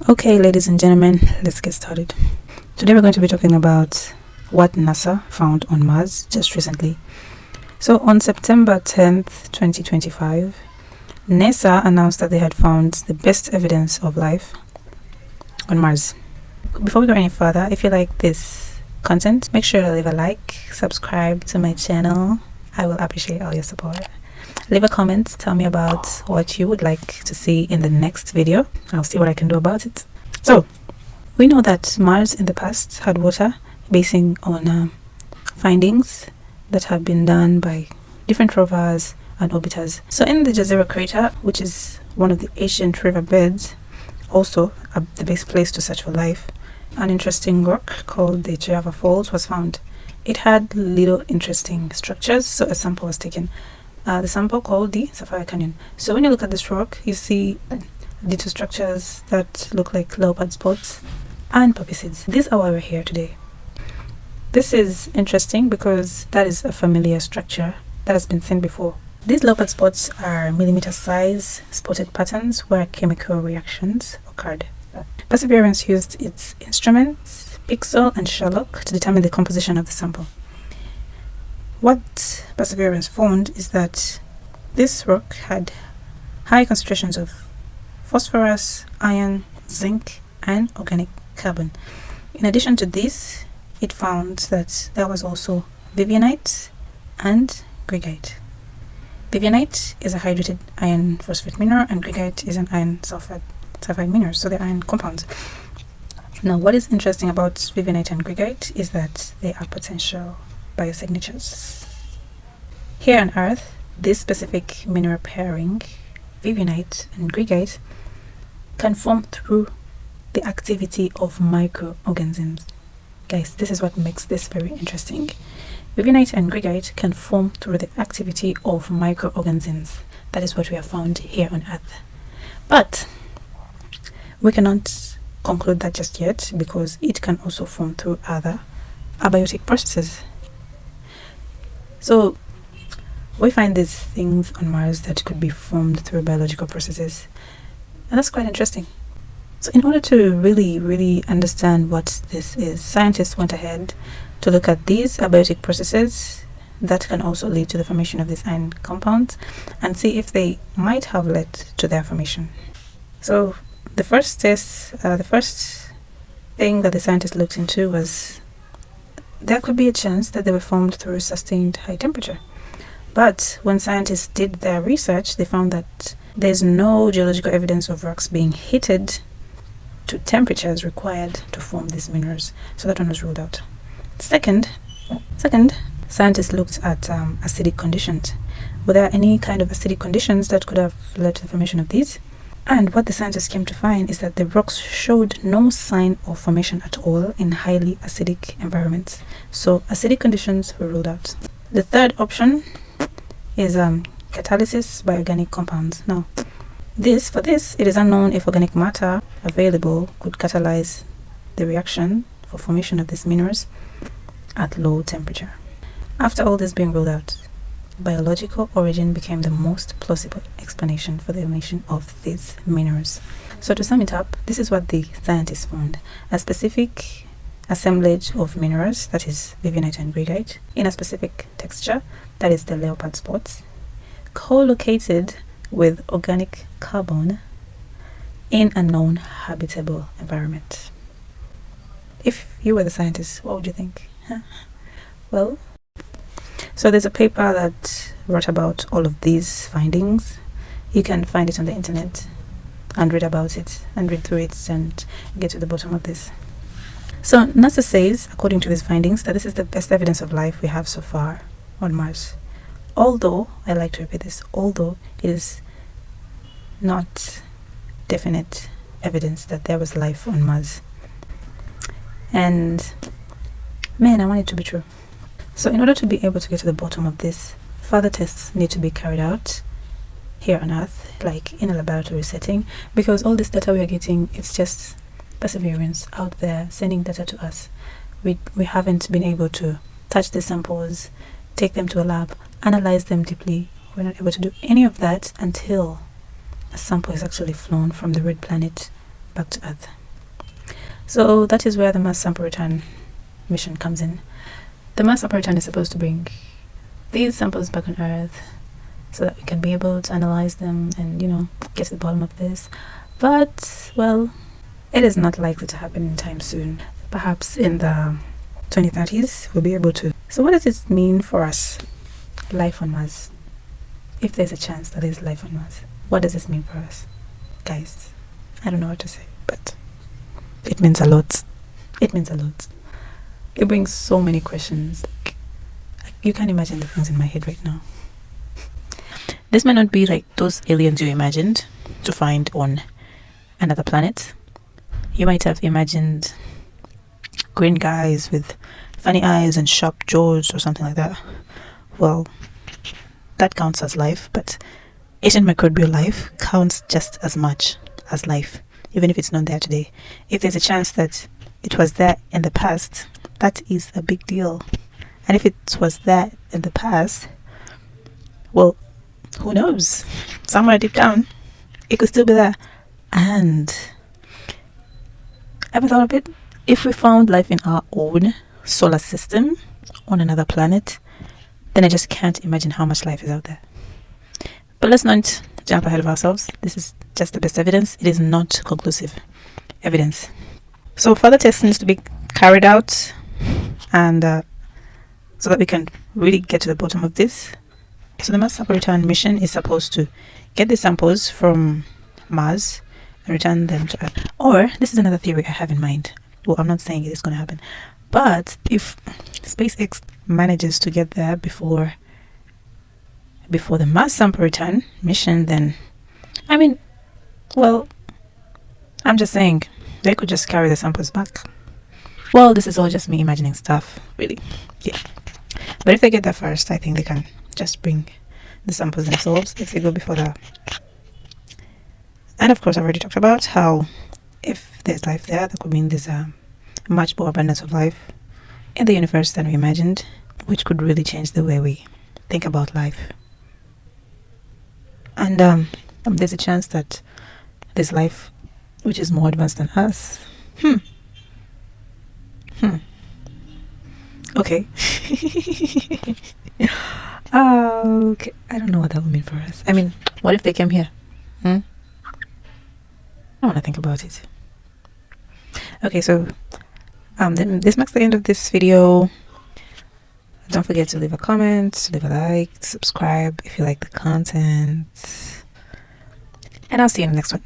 Okay, ladies and gentlemen, let's get started. Today we're going to be talking about what NASA found on Mars just recently. So on September 10th, 2025, NASA announced that they had found the best evidence of life on Mars. Before we go any further, if you like this content, make sure to leave a like, subscribe to my channel. I will appreciate all your support. Leave a comment, tell me about what you would like to see in the next video. I'll see what I can do about it. So, we know that Mars in the past had water, basing on findings that have been done by different rovers and orbiters. So in the Jezero crater, which is one of the ancient riverbeds, also the best place to search for life, an interesting rock called the Java Falls was found. It had little interesting structures, so a sample was taken. The sample called the Sapphire Canyon. So when you look at this rock, you see little structures that look like leopard spots and poppy seeds. These are why we're here today. This is interesting because that is a familiar structure that has been seen before. These leopard spots are millimeter size spotted patterns where chemical reactions occurred. Perseverance used its instruments, Pixel and Sherlock, to determine the composition of the sample. What Perseverance found is that this rock had high concentrations of phosphorus, iron, zinc, and organic carbon. In addition to this, it found that there was also vivianite and greigite. Vivianite is a hydrated iron phosphate mineral, and greigite is an iron sulfide mineral, so they're iron compounds. Now, what is interesting about vivianite and greigite is that they are potential biosignatures. Here on Earth, this specific mineral pairing, vivianite and greigite, can form through the activity of microorganisms. Guys, this is what makes this very interesting. Vivianite and greigite can form through the activity of microorganisms. That is what we have found here on Earth. But we cannot conclude that just yet, because it can also form through other abiotic processes. So we find these things on Mars that could be formed through biological processes, and that's quite interesting. So in order to really understand what this is, scientists went ahead to look at these abiotic processes that can also lead to the formation of these iron compounds and see if they might have led to their formation. So the first thing that the scientists looked into was there could be a chance that they were formed through sustained high temperature. But when scientists did their research, they found that there's no geological evidence of rocks being heated to temperatures required to form these minerals. So that one was ruled out. Second, scientists looked at acidic conditions. Were there any kind of acidic conditions that could have led to the formation of these? And what the scientists came to find is that the rocks showed no sign of formation at all in highly acidic environments. So acidic conditions were ruled out. The third option is catalysis by organic compounds. Now, for this, it is unknown if organic matter available could catalyze the reaction for formation of these minerals at low temperature. After all this being ruled out, biological origin became the most plausible explanation for the formation of these minerals. So to sum it up, this is what the scientists found: a specific assemblage of minerals, that is vivianite and greigite, in a specific texture, that is the leopard spots, co-located with organic carbon in a known habitable environment. If you were the scientist, what would you think? Well, so there's a paper that wrote about all of these findings. You can find it on the internet and read about it and read through it and get to the bottom of this. So NASA says, according to these findings, that this is the best evidence of life we have so far on Mars. Although, I like to repeat this, although it is not definite evidence that there was life on Mars. And man, I want it to be true. So in order to be able to get to the bottom of this, further tests need to be carried out here on Earth, like in a laboratory setting, because all this data we are getting, it's just Perseverance out there sending data to us. We haven't been able to touch the samples, take them to a lab, analyze them deeply. We're not able to do any of that until a sample is actually flown from the red planet back to Earth. So that is where the Mars sample return mission comes in. The Mars sample return is supposed to bring these samples back on Earth so that we can be able to analyze them and, get to the bottom of this. But, well, it is not likely to happen anytime soon. Perhaps in the 2030s we'll be able to. So what does this mean for us? Life on Mars. If there's a chance that there's life on Mars, what does this mean for us? Guys, I don't know what to say, but it means a lot. It means a lot. It brings so many questions. You can't imagine the things in my head right now. This might not be like those aliens you imagined to find on another planet. You might have imagined green guys with funny eyes and sharp jaws or something like that. Well, that counts as life, but ancient microbial life counts just as much as life, even if it's not there today. If there's a chance that it was there in the past, that is a big deal. And if it was there in the past, well, who knows? Somewhere deep down, it could still be there. And ever thought of it? If we found life in our own solar system on another planet, then I just can't imagine how much life is out there. But let's not jump ahead of ourselves. This is just the best evidence. It is not conclusive evidence. So further tests needs to be carried out, and so that we can really get to the bottom of this. So the Mars sample return mission is supposed to get the samples from Mars and return them to Earth. Or, this is another theory I have in mind. Well, I'm not saying it is going to happen, but if SpaceX manages to get there before the Mars sample return mission, then I'm just saying they could just carry the samples back. Well, this is all just me imagining stuff, really. Yeah, but if they get there first, I think they can just bring the samples themselves if they go before that. And of course, I've already talked about how if there's life there, that could mean there's a much more abundance of life in the universe than we imagined, which could really change the way we think about life. And there's a chance that there's life which is more advanced than us. Okay. Okay. I don't know what that would mean for us. What if they came here? I want to think about it. Okay, so then this marks the end of this video. Don't forget to leave a comment, leave a like, subscribe if you like the content, and I'll see you in the next one.